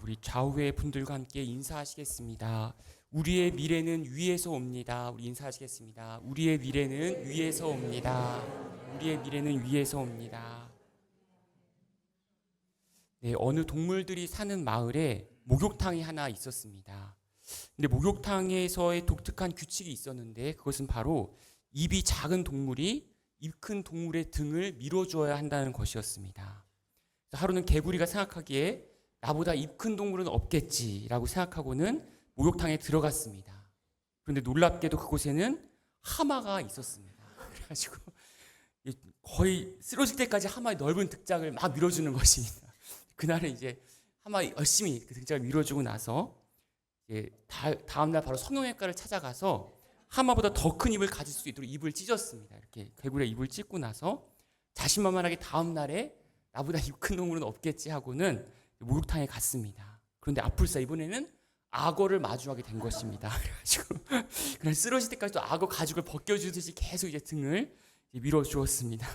우리 좌우의 분들과 함께 인사하시겠습니다. 우리의 미래는 위에서 옵니다. 우리 인사하시겠습니다. 우리의 미래는 위에서 옵니다. 우리의 미래는 위에서 옵니다. 네, 어느 동물들이 사는 마을에 목욕탕이 하나 있었습니다. 근데 목욕탕에서의 독특한 규칙이 있었는데 그것은 바로 입이 작은 동물이 입 큰 동물의 등을 밀어주어야 한다는 것이었습니다. 하루는 개구리가 생각하기에 나보다 입 큰 동물은 없겠지라고 생각하고는 목욕탕에 들어갔습니다. 그런데 놀랍게도 그곳에는 하마가 있었습니다. 그래가지고 거의 쓰러질 때까지 하마의 넓은 등짝을 막 밀어주는 것입니다. 그날은 이제 하마 열심히 그 등짝을 밀어주고 나서 다음날 바로 성형외과를 찾아가서 하마보다 더 큰 입을 가질 수 있도록 입을 찢었습니다. 이렇게 개구리가 입을 찢고 나서 자신만만하게 다음날에 나보다 입 큰 동물은 없겠지 하고는 목욕탕에 갔습니다. 그런데 아플싸 이번에는 악어를 마주하게 된 것입니다. 그래가지고 그날 쓰러질 때까지 또 악어 가죽을 벗겨주듯이 계속 이제 등을 밀어주었습니다.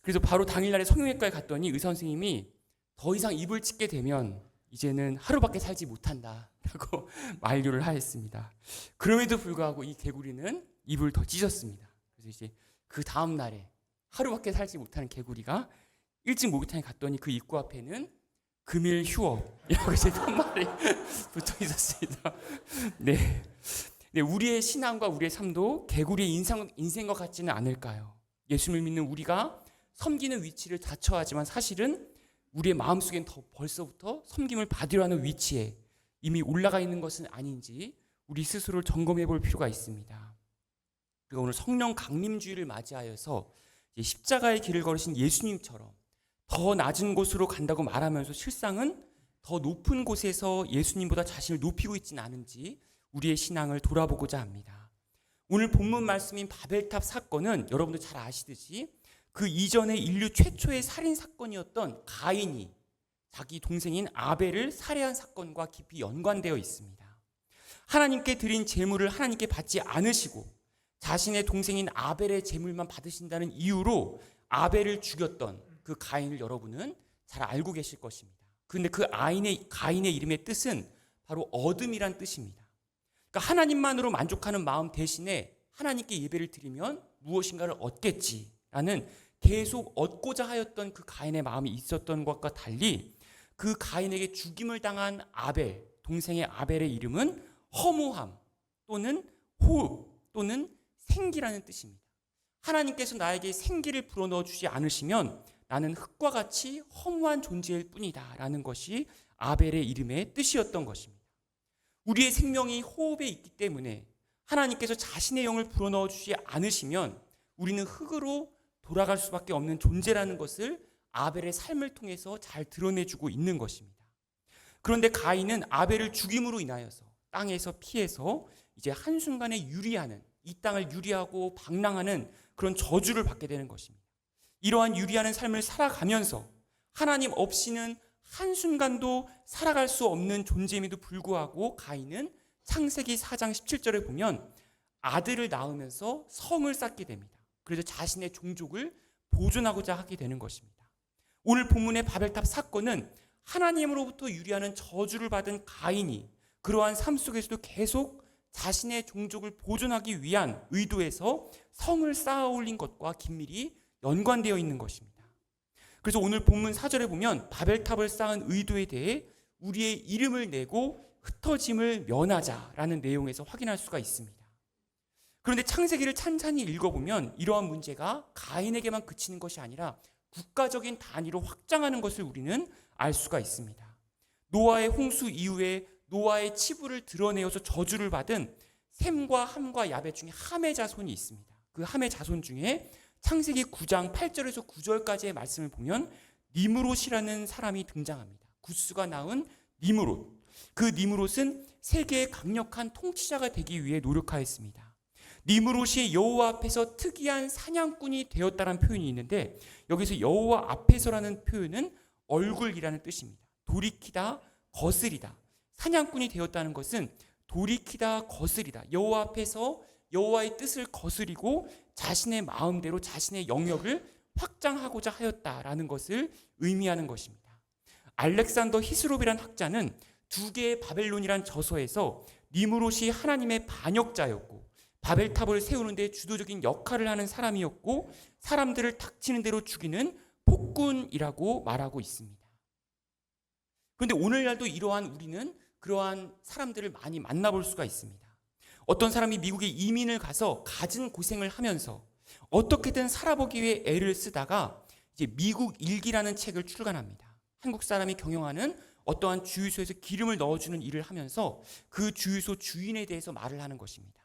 그래서 바로 당일날에 성형외과에 갔더니 의사 선생님이 더 이상 입을 찢게 되면 이제는 하루밖에 살지 못한다라고 만류를 하였습니다. 그럼에도 불구하고 이 개구리는 입을 더 찢었습니다. 그래서 이제 그 다음 날에 하루밖에 살지 못하는 개구리가 일찍 목욕탕에 갔더니 그 입구 앞에는 금일 휴업이라고 이제 편말이 붙어 있었습니다. 네, 우리의 신앙과 우리의 삶도 개구리의 인생과 같지는 않을까요? 예수님을 믿는 우리가 섬기는 위치를 자처하지만 사실은 우리의 마음속엔 벌써부터 섬김을 받으려 하는 위치에 이미 올라가 있는 것은 아닌지 우리 스스로를 점검해 볼 필요가 있습니다. 그리고 오늘 성령 강림주의를 맞이하여서 십자가의 길을 걸으신 예수님처럼 더 낮은 곳으로 간다고 말하면서 실상은 더 높은 곳에서 예수님보다 자신을 높이고 있지는 않은지 우리의 신앙을 돌아보고자 합니다. 오늘 본문 말씀인 바벨탑 사건은 여러분도 잘 아시듯이 그 이전에 인류 최초의 살인 사건이었던 가인이 자기 동생인 아벨을 살해한 사건과 깊이 연관되어 있습니다. 하나님께 드린 제물을 하나님께 받지 않으시고 자신의 동생인 아벨의 제물만 받으신다는 이유로 아벨을 죽였던 그 가인을 여러분은 잘 알고 계실 것입니다. 그런데 그 가인의 이름의 뜻은 바로 어둠이란 뜻입니다. 그러니까 하나님만으로 만족하는 마음 대신에 하나님께 예배를 드리면 무엇인가를 얻겠지라는 계속 얻고자 하였던 그 가인의 마음이 있었던 것과 달리 그 가인에게 죽임을 당한 아벨, 동생의 아벨의 이름은 허무함 또는 호흡 또는 생기라는 뜻입니다. 하나님께서 나에게 생기를 불어넣어 주지 않으시면 나는 흙과 같이 허무한 존재일 뿐이다 라는 것이 아벨의 이름의 뜻이었던 것입니다. 우리의 생명이 호흡에 있기 때문에 하나님께서 자신의 영을 불어넣어 주지 않으시면 우리는 흙으로 돌아갈 수밖에 없는 존재라는 것을 아벨의 삶을 통해서 잘 드러내주고 있는 것입니다. 그런데 가인은 아벨을 죽임으로 인하여서 땅에서 피해서 이제 한순간에 이 땅을 유리하고 방랑하는 그런 저주를 받게 되는 것입니다. 이러한 유리하는 삶을 살아가면서 하나님 없이는 한순간도 살아갈 수 없는 존재임에도 불구하고 가인은 창세기 4장 17절에 보면 아들을 낳으면서 성을 쌓게 됩니다. 그래서 자신의 종족을 보존하고자 하게 되는 것입니다. 오늘 본문의 바벨탑 사건은 하나님으로부터 유리하는 저주를 받은 가인이 그러한 삶 속에서도 계속 자신의 종족을 보존하기 위한 의도에서 성을 쌓아 올린 것과 긴밀히 연관되어 있는 것입니다. 그래서 오늘 본문 4절에 보면 바벨탑을 쌓은 의도에 대해 우리의 이름을 내고 흩어짐을 면하자라는 내용에서 확인할 수가 있습니다. 그런데 창세기를 찬찬히 읽어보면 이러한 문제가 가인에게만 그치는 것이 아니라 국가적인 단위로 확장하는 것을 우리는 알 수가 있습니다. 노아의 홍수 이후에 노아의 치부를 드러내어서 저주를 받은 셈과 함과 야벳 중에 함의 자손이 있습니다. 그 함의 자손 중에 창세기 9장 8절에서 9절까지의 말씀을 보면 니므롯이라는 사람이 등장합니다. 구스가 낳은 니므롯. 그 니므롯은 세계의 강력한 통치자가 되기 위해 노력하였습니다. 니므롯이 여호와 앞에서 특이한 사냥꾼이 되었다는 표현이 있는데 여기서 여호와 앞에서라는 표현은 얼굴이라는 뜻입니다. 돌이키다, 거스리다. 사냥꾼이 되었다는 것은 돌이키다, 거스리다. 여호와 앞에서 여호와의 뜻을 거스리고 자신의 마음대로 자신의 영역을 확장하고자 하였다라는 것을 의미하는 것입니다. 알렉산더 히스롭이란 학자는 두 개의 바벨론이란 저서에서 니무롯이 하나님의 반역자였고 바벨탑을 세우는 데 주도적인 역할을 하는 사람이었고 사람들을 닥치는 대로 죽이는 폭군이라고 말하고 있습니다. 그런데 오늘날도 우리는 그러한 사람들을 많이 만나볼 수가 있습니다. 어떤 사람이 미국에 이민을 가서 갖은 고생을 하면서 어떻게든 살아보기 위해 애를 쓰다가 이제 미국 일기라는 책을 출간합니다. 한국 사람이 경영하는 어떠한 주유소에서 기름을 넣어주는 일을 하면서 그 주유소 주인에 대해서 말을 하는 것입니다.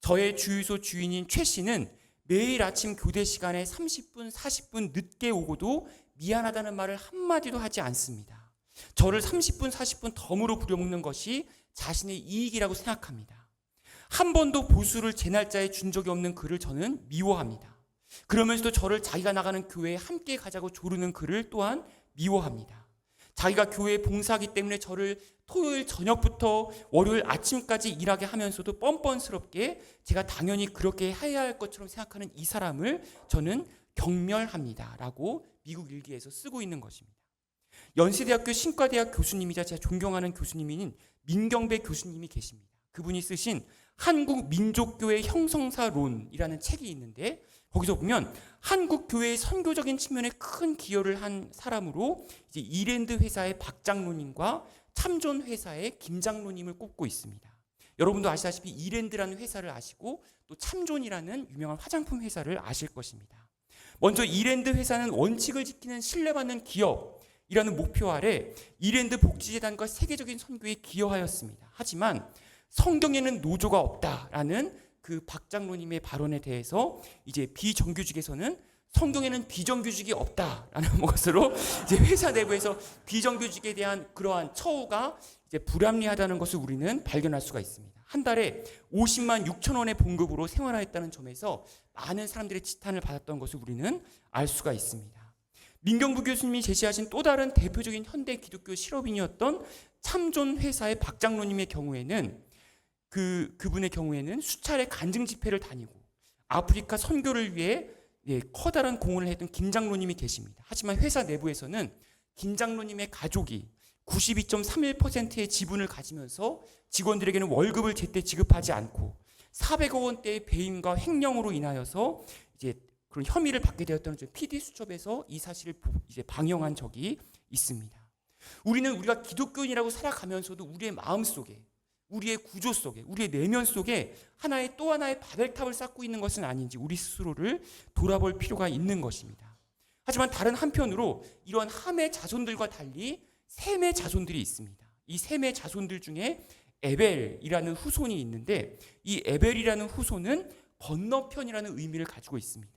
저의 주유소 주인인 최 씨는 매일 아침 교대 시간에 30분, 40분 늦게 오고도 미안하다는 말을 한마디도 하지 않습니다. 저를 30분, 40분 덤으로 부려먹는 것이 자신의 이익이라고 생각합니다. 한 번도 보수를 제 날짜에 준 적이 없는 그를 저는 미워합니다. 그러면서도 저를 자기가 나가는 교회에 함께 가자고 조르는 그를 또한 미워합니다. 자기가 교회에 봉사하기 때문에 저를 토요일 저녁부터 월요일 아침까지 일하게 하면서도 뻔뻔스럽게 제가 당연히 그렇게 해야 할 것처럼 생각하는 이 사람을 저는 경멸합니다 라고 미국 일기에서 쓰고 있는 것입니다. 연세대학교 신과대학 교수님이자 제가 존경하는 교수님인 민경배 교수님이 계십니다. 그분이 쓰신 한국민족교회 형성사론이라는 책이 있는데 거기서 보면 한국 교회의 선교적인 측면에 큰 기여를 한 사람으로 이제 이랜드 회사의 박 장로님과 참존 회사의 김 장로님을 꼽고 있습니다. 여러분도 아시다시피 이랜드라는 회사를 아시고 또 참존이라는 유명한 화장품 회사를 아실 것입니다. 먼저 이랜드 회사는 원칙을 지키는 신뢰받는 기업이라는 목표 아래 이랜드 복지재단과 세계적인 선교에 기여하였습니다. 하지만 성경에는 노조가 없다라는 그 박 장로님의 발언에 대해서 이제 비정규직에서는 성경에는 비정규직이 없다라는 것으로 이제 회사 내부에서 비정규직에 대한 그러한 처우가 이제 불합리하다는 것을 우리는 발견할 수가 있습니다. 한 달에 50만 6천 원의 봉급으로 생활하였다는 점에서 많은 사람들의 지탄을 받았던 것을 우리는 알 수가 있습니다. 민경부 교수님이 제시하신 또 다른 대표적인 현대 기독교 실업인이었던 참존 회사의 박 장로님의 경우에는 그분의 경우에는 수차례 간증 집회를 다니고 아프리카 선교를 위해 커다란 공헌을 했던 김 장로님이 계십니다. 하지만 회사 내부에서는 김 장로님의 가족이 92.31%의 지분을 가지면서 직원들에게는 월급을 제때 지급하지 않고 400억 원대의 배임과 횡령으로 인하여서 이제 그런 혐의를 받게 되었다는 PD 수첩에서 이 사실을 이제 방영한 적이 있습니다. 우리가 기독교인이라고 살아가면서도 우리의 마음 속에 우리의 구조 속에 우리의 내면 속에 또 하나의 바벨탑을 쌓고 있는 것은 아닌지 우리 스스로를 돌아볼 필요가 있는 것입니다. 하지만 다른 한편으로 이러한 함의 자손들과 달리 셈의 자손들이 있습니다. 이 셈의 자손들 중에 에벨이라는 후손이 있는데 이 에벨이라는 후손은 건너편이라는 의미를 가지고 있습니다.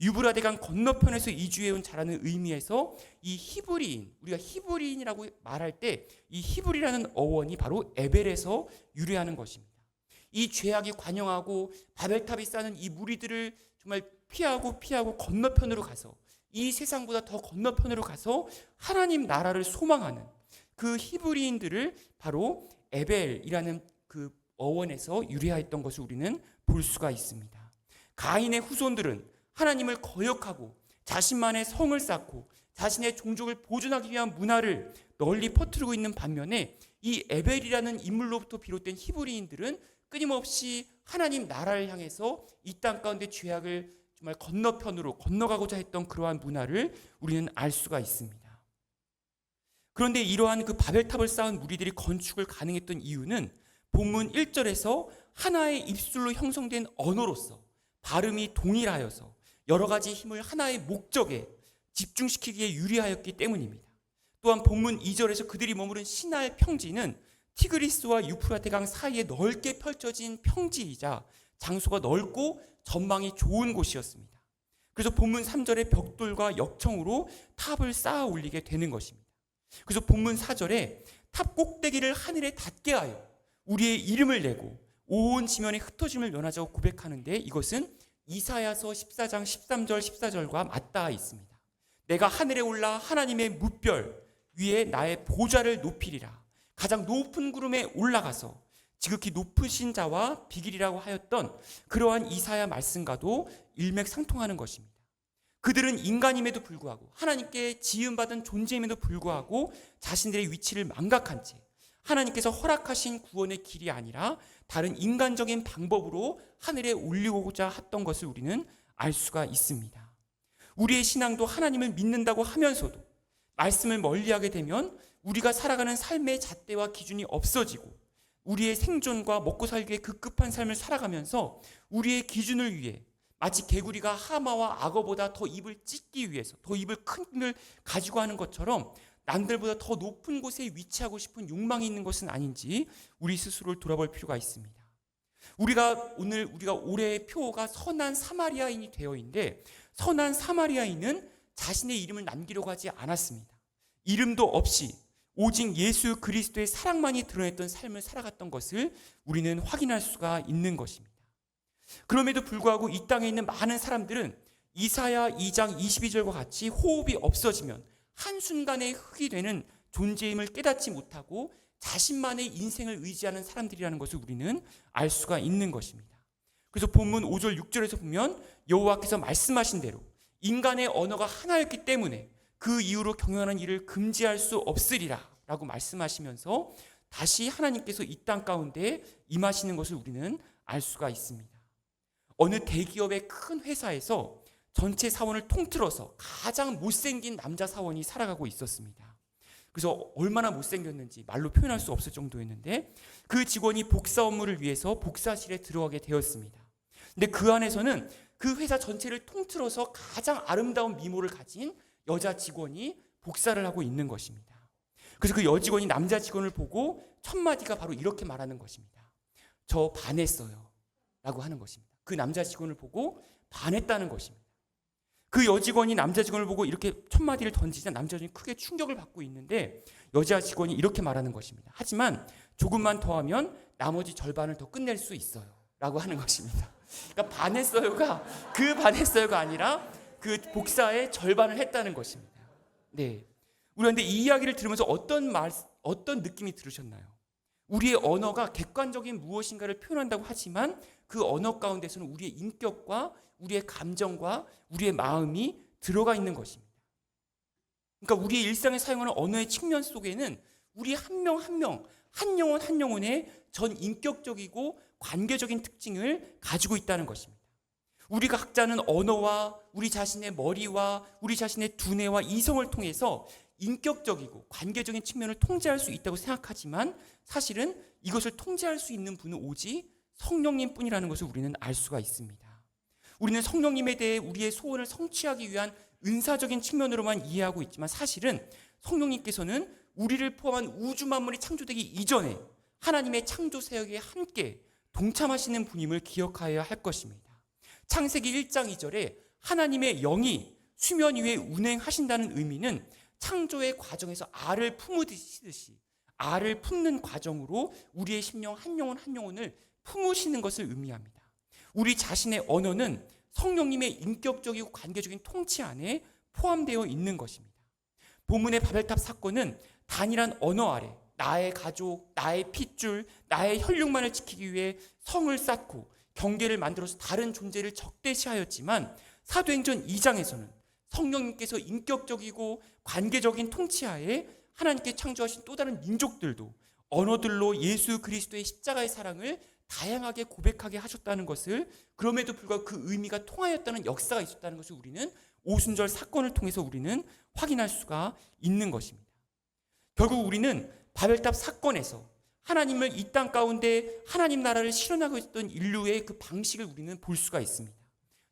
유브라데강 건너편에서 이주해온 자라는 의미에서 이 히브리인, 우리가 히브리인이라고 말할 때 이 히브리라는 어원이 바로 에벨에서 유래하는 것입니다. 이 죄악이 관영하고 바벨탑이 쌓는 이 무리들을 정말 피하고 건너편으로 가서 이 세상보다 더 건너편으로 가서 하나님 나라를 소망하는 그 히브리인들을 바로 에벨이라는 그 어원에서 유래하였던 것을 우리는 볼 수가 있습니다. 가인의 후손들은 하나님을 거역하고 자신만의 성을 쌓고 자신의 종족을 보존하기 위한 문화를 널리 퍼뜨리고 있는 반면에 이 에벨이라는 인물로부터 비롯된 히브리인들은 끊임없이 하나님 나라를 향해서 이 땅 가운데 죄악을 정말 건너편으로 건너가고자 했던 그러한 문화를 우리는 알 수가 있습니다. 그런데 이러한 그 바벨탑을 쌓은 무리들이 건축을 가능했던 이유는 본문 1절에서 하나의 입술로 형성된 언어로서 발음이 동일하여서 여러 가지 힘을 하나의 목적에 집중시키기에 유리하였기 때문입니다. 또한 본문 2절에서 그들이 머무른 시나의 평지는 티그리스와 유프라테강 사이에 넓게 펼쳐진 평지이자 장소가 넓고 전망이 좋은 곳이었습니다. 그래서 본문 3절의 벽돌과 역청으로 탑을 쌓아 올리게 되는 것입니다. 그래서 본문 4절에 탑 꼭대기를 하늘에 닿게 하여 우리의 이름을 내고 온 지면에 흩어짐을 면하자고 고백하는데 이것은 이사야서 14장 13절 14절과 맞닿아 있습니다. 내가 하늘에 올라 하나님의 무별 위에 나의 보좌를 높이리라. 가장 높은 구름에 올라가서 지극히 높으신 자와 비길이라고 하였던 그러한 이사야 말씀과도 일맥상통하는 것입니다. 그들은 인간임에도 불구하고 하나님께 지음받은 존재임에도 불구하고 자신들의 위치를 망각한 채 하나님께서 허락하신 구원의 길이 아니라 다른 인간적인 방법으로 하늘에 올리고자 했던 것을 우리는 알 수가 있습니다. 우리의 신앙도 하나님을 믿는다고 하면서도 말씀을 멀리하게 되면 우리가 살아가는 삶의 잣대와 기준이 없어지고 우리의 생존과 먹고 살기에 급급한 삶을 살아가면서 우리의 기준을 위해 마치 개구리가 하마와 악어보다 더 입을 찢기 위해서 더 입을 큰 힘을 가지고 하는 것처럼 남들보다 더 높은 곳에 위치하고 싶은 욕망이 있는 것은 아닌지 우리 스스로를 돌아볼 필요가 있습니다. 우리가 올해의 표어가 선한 사마리아인이 되어 있는데 선한 사마리아인은 자신의 이름을 남기려고 하지 않았습니다. 이름도 없이 오직 예수 그리스도의 사랑만이 드러냈던 삶을 살아갔던 것을 우리는 확인할 수가 있는 것입니다. 그럼에도 불구하고 이 땅에 있는 많은 사람들은 이사야 2장 22절과 같이 호흡이 없어지면 한순간에 흙이 되는 존재임을 깨닫지 못하고 자신만의 인생을 의지하는 사람들이라는 것을 우리는 알 수가 있는 것입니다. 그래서 본문 5절 6절에서 보면 여호와께서 말씀하신 대로 인간의 언어가 하나였기 때문에 그 이후로 경영하는 일을 금지할 수 없으리라 라고 말씀하시면서 다시 하나님께서 이 땅 가운데 임하시는 것을 우리는 알 수가 있습니다. 어느 대기업의 큰 회사에서 전체 사원을 통틀어서 가장 못생긴 남자 사원이 살아가고 있었습니다. 그래서 얼마나 못생겼는지 말로 표현할 수 없을 정도였는데 그 직원이 복사 업무를 위해서 복사실에 들어가게 되었습니다. 근데 그 안에서는 그 회사 전체를 통틀어서 가장 아름다운 미모를 가진 여자 직원이 복사를 하고 있는 것입니다. 그래서 그 여직원이 남자 직원을 보고 첫 마디가 바로 이렇게 말하는 것입니다. 저 반했어요 라고 하는 것입니다. 그 남자 직원을 보고 반했다는 것입니다. 그 여직원이 남자 직원을 보고 이렇게 첫 마디를 던지자 남자 직원이 크게 충격을 받고 있는데 여자 직원이 이렇게 말하는 것입니다. 하지만 조금만 더 하면 나머지 절반을 더 끝낼 수 있어요 라고 하는 것입니다. 그러니까 반했어요가 아니라 그 복사의 절반을 했다는 것입니다. 네. 우리 근데 이 이야기를 들으면서 어떤 느낌이 들으셨나요? 우리의 언어가 객관적인 무엇인가를 표현한다고 하지만 그 언어 가운데서는 우리의 인격과 우리의 감정과 우리의 마음이 들어가 있는 것입니다. 그러니까 우리의 일상에 사용하는 언어의 측면 속에는 우리 한 명 한 명, 한 영혼 한 영혼의 전 인격적이고 관계적인 특징을 가지고 있다는 것입니다. 우리가 각자는 언어와 우리 자신의 머리와 우리 자신의 두뇌와 이성을 통해서 인격적이고 관계적인 측면을 통제할 수 있다고 생각하지만 사실은 이것을 통제할 수 있는 분은 오직 성령님 뿐이라는 것을 우리는 알 수가 있습니다. 우리는 성령님에 대해 우리의 소원을 성취하기 위한 은사적인 측면으로만 이해하고 있지만 사실은 성령님께서는 우리를 포함한 우주 만물이 창조되기 이전에 하나님의 창조 사역에 함께 동참하시는 분임을 기억하여야 할 것입니다. 창세기 1장 2절에 하나님의 영이 수면 위에 운행하신다는 의미는 창조의 과정에서 알을 품으시듯이 알을 품는 과정으로 우리의 심령 한 영혼 한 영혼을 품으시는 것을 의미합니다. 우리 자신의 언어는 성령님의 인격적이고 관계적인 통치 안에 포함되어 있는 것입니다. 본문의 바벨탑 사건은 단일한 언어 아래 나의 가족, 나의 핏줄, 나의 혈육만을 지키기 위해 성을 쌓고 경계를 만들어서 다른 존재를 적대시하였지만 사도행전 2장에서는 성령님께서 인격적이고 관계적인 통치하에 하나님께 창조하신 또 다른 민족들도 언어들로 예수 그리스도의 십자가의 사랑을 다양하게 고백하게 하셨다는 것을, 그럼에도 불구하고 그 의미가 통하였다는 역사가 있었다는 것을 우리는 오순절 사건을 통해서 우리는 확인할 수가 있는 것입니다. 결국 우리는 바벨탑 사건에서 하나님을 이 땅 가운데 하나님 나라를 실현하고 있던 인류의 그 방식을 우리는 볼 수가 있습니다.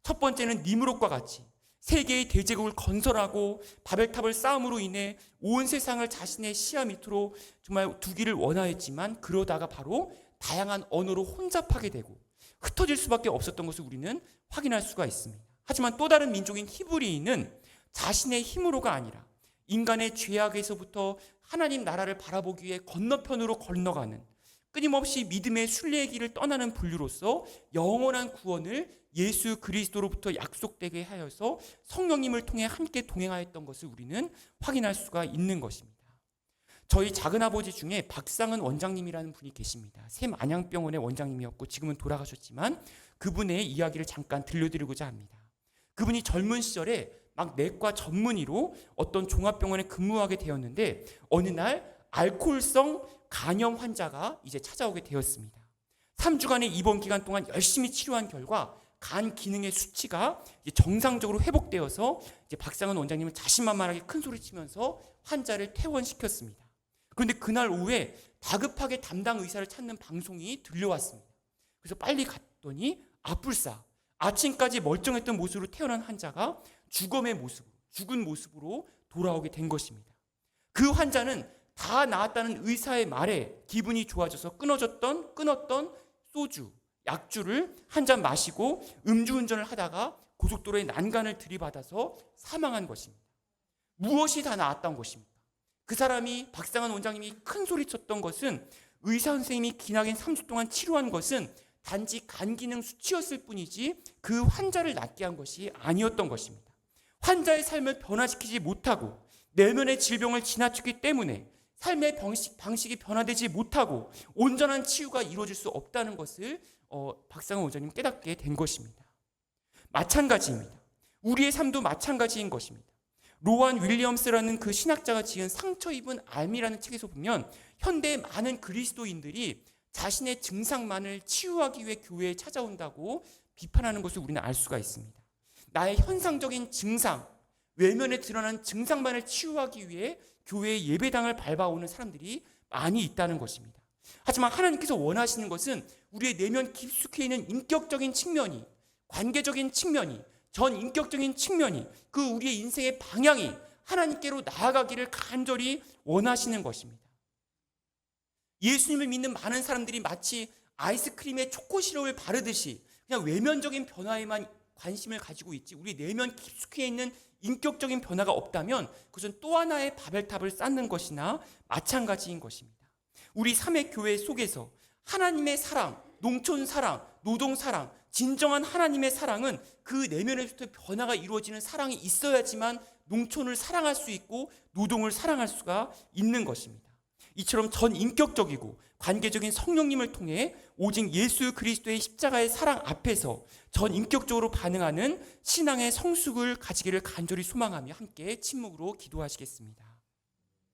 첫 번째는 니므롯과 같이 세계의 대제국을 건설하고 바벨탑을 쌓음으로 인해 온 세상을 자신의 시야 밑으로 정말 두기를 원하였지만 그러다가 바로 다양한 언어로 혼잡하게 되고 흩어질 수밖에 없었던 것을 우리는 확인할 수가 있습니다. 하지만 또 다른 민족인 히브리인은 자신의 힘으로가 아니라 인간의 죄악에서부터 하나님 나라를 바라보기 위해 건너편으로 건너가는 끊임없이 믿음의 순례의 길을 떠나는 분류로서 영원한 구원을 예수 그리스도로부터 약속되게 하여서 성령님을 통해 함께 동행하였던 것을 우리는 확인할 수가 있는 것입니다. 저희 작은아버지 중에 박상은 원장님이라는 분이 계십니다. 샘 안양병원의 원장님이었고 지금은 돌아가셨지만 그분의 이야기를 잠깐 들려드리고자 합니다. 그분이 젊은 시절에 막 내과 전문의로 어떤 종합병원에 근무하게 되었는데 어느 날 알코올성 간염 환자가 이제 찾아오게 되었습니다. 3주간의 입원 기간 동안 열심히 치료한 결과 간 기능의 수치가 이제 정상적으로 회복되어서 이제 박상은 원장님은 자신만만하게 큰 소리 치면서 환자를 퇴원시켰습니다. 그런데 그날 오후에 다급하게 담당 의사를 찾는 방송이 들려왔습니다. 그래서 빨리 갔더니 아뿔싸 아침까지 멀쩡했던 모습으로 태어난 환자가 죽은 모습으로 돌아오게 된 것입니다. 그 환자는 다 나았다는 의사의 말에 기분이 좋아져서 끊었던 소주, 약주를 한 잔 마시고 음주운전을 하다가 고속도로에 난간을 들이받아서 사망한 것입니다. 무엇이 다 나았던 것입니까? 그 사람이 박상은 원장님이 큰 소리 쳤던 것은 의사 선생님이 기나긴 3주 동안 치료한 것은 단지 간 기능 수치였을 뿐이지 그 환자를 낫게 한 것이 아니었던 것입니다. 환자의 삶을 변화시키지 못하고 내면의 질병을 지나쳤기 때문에 삶의 방식이 변화되지 못하고 온전한 치유가 이루어질 수 없다는 것을 박상은 원장님이 깨닫게 된 것입니다. 마찬가지입니다. 우리의 삶도 마찬가지인 것입니다. 로안 윌리엄스라는 그 신학자가 지은 상처 입은 암이라는 책에서 보면 현대의 많은 그리스도인들이 자신의 증상만을 치유하기 위해 교회에 찾아온다고 비판하는 것을 우리는 알 수가 있습니다. 나의 현상적인 증상, 외면에 드러난 증상만을 치유하기 위해 교회의 예배당을 밟아오는 사람들이 많이 있다는 것입니다. 하지만 하나님께서 원하시는 것은 우리의 내면 깊숙이 있는 인격적인 측면이, 관계적인 측면이, 전 인격적인 측면이, 그 우리의 인생의 방향이 하나님께로 나아가기를 간절히 원하시는 것입니다. 예수님을 믿는 많은 사람들이 마치 아이스크림에 초코 시럽을 바르듯이 그냥 외면적인 변화에만 관심을 가지고 있지 우리 내면 깊숙이 있는 인격적인 변화가 없다면 그것은 또 하나의 바벨탑을 쌓는 것이나 마찬가지인 것입니다. 우리 삼회 교회 속에서 하나님의 사랑, 농촌 사랑, 노동 사랑, 진정한 하나님의 사랑은 그 내면에서부터 변화가 이루어지는 사랑이 있어야지만 농촌을 사랑할 수 있고 노동을 사랑할 수가 있는 것입니다. 이처럼 전 인격적이고 관계적인 성령님을 통해 오직 예수 그리스도의 십자가의 사랑 앞에서 전 인격적으로 반응하는 신앙의 성숙을 가지기를 간절히 소망하며 함께 침묵으로 기도하시겠습니다.